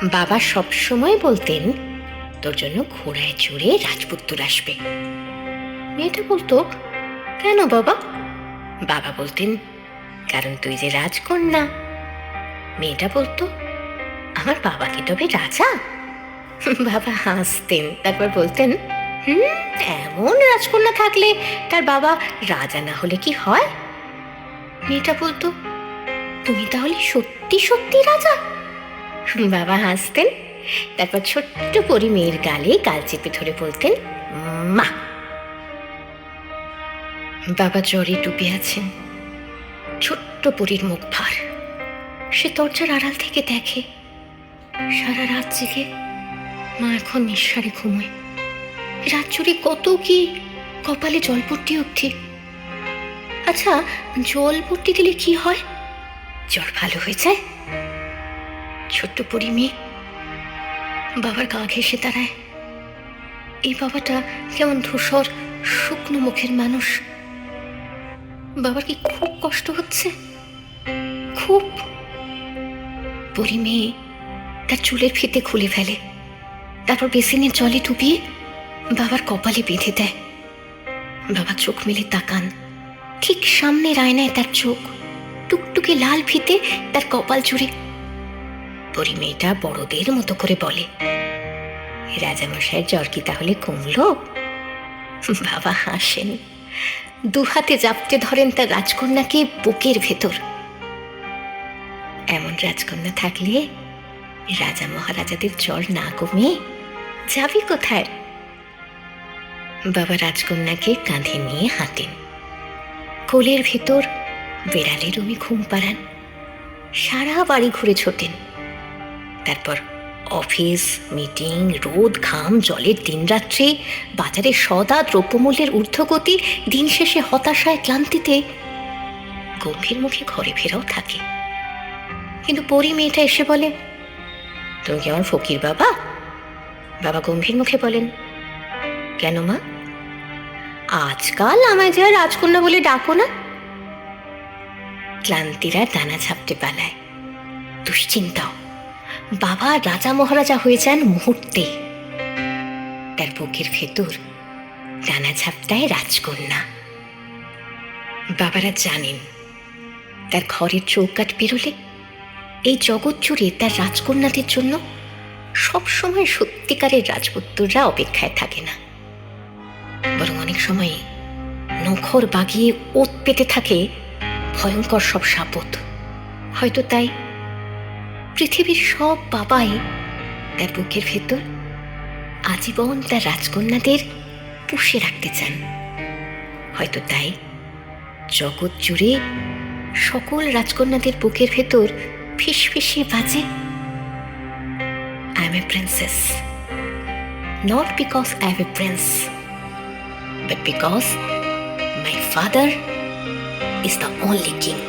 বাবা সব সময় বলতেন তোর জন্য ঘোড়ায় চড়ে রাজপুত্র আসবে। মেয়েটা বলতো, কেন বাবা? বাবা বলতেন, কারণ তুই যে রাজকন্যা। মেয়েটা বলতো, আমার বাবা কি তবে রাজা? বাবা হাসতেন, তারপর বলতেন, এমন রাজকন্যা থাকলে তার বাবা রাজা না হলে কি হয়? মেয়েটা বলতো, তুমি তাহলে সত্যি সত্যি রাজা? বাবা হাসতেন, তারপর ছোট্ট পরি মেয়ের গালে গাল চেপে ধরে বলতেন, মা। বাবা জ্বরে ডুবে আছেন, ছোট্ট পরীর মুখ ভার। সে দরজার আড়াল থেকে দেখে সারা রাত জেগে মা এখন নিঃসারে ঘুমোয়। রাত জুড়ে কত কি কপালে জলপট্টি অবধি। আচ্ছা, জলপট্টি দিলে কি হয়? জ্বর ভালো হয়ে যায়। ছোট্ট পরি মেয়ে বাবার গা ঘেঁষে দাঁড়ায়। এই বাবাটা কেমন ধূসর শুকনো মুখের মানুষ। বাবার কি খুব কষ্ট হচ্ছে? খুব। পরি মেয়ে তার চুলের ফিতে খুলে ফেলে, তারপর বেসিনের জলে ডুবিয়ে বাবার কপালে বেঁধে দেয়। বাবা চোখ মেলে তাকান, ঠিক সামনের আয়নায় তার চোখ, টুকটুকে লাল ফিতে তার কপাল জুড়ে। পরি মেয়েটা বড়দের মতো করে বলে, রাজামশাইয়ের জ্বর কি তাহলে কমলো? বাবা হাসেন, দুহাতে জাপটে ধরেন তার রাজকন্যাকে বুকের ভেতর। এমন রাজকন্যা থাকলে রাজা মহারাজাদের জ্বর না কমে যাবি কোথায়? বাবা রাজকন্যাকে কাঁধে নিয়ে হাঁটেন, কোলের ভেতর বেড়ালের অমি ঘুম পাড়ান, সারা বাড়ি ঘুরে ছোটেন। তারপর অফিস, মিটিং, রোদ, ঘাম, জলের দিনরাত্রি, বাজারে সদা, দ্রব্যমূল্যের ঊর্ধ্বগতি, দিন শেষে হতাশায়, ক্লান্তিতে গম্ভীর মুখে ঘরে ফেরাও থাকে। কিন্তু পরি মেয়েটা এসে বলে, তুমি কি আমার ফকির বাবা? বাবা গম্ভীর মুখে বলেন, কেন মা? আজকাল আমায় যে রাজকন্যা বলে ডাকো না। ক্লান্তিরা দানা ঝাপটে পালায়, দুশ্চিন্তাও। বাবা রাজা মহারাজা হয়ে যান মুহূর্তে। তার বুকের ভেতর ডানা ঝাপটায় রাজকন্যা। বাবারা জানেন তার ঘরের চৌকাঠ পেরোলে এই জগৎ জুড়ে তার রাজকন্যাদের জন্য সবসময় সত্যিকারের রাজপুত্ররা অপেক্ষায় থাকে না, বরং অনেক সময় নখর বাগিয়ে ওত পেতে থাকে ভয়ঙ্কর সব শাপত। হয়তো তাই পৃথিবীর সব বাবাই তার বুকের ভেতর আজীবন তার রাজকন্যাদের পুষে রাখতে চান। হয়তো তাই জগৎ জুড়ে সকল রাজকন্যাদের বুকের ভেতর ফিসফিসিয়ে বাজে, I am a princess, not because I am a prince, but because my father is the only king.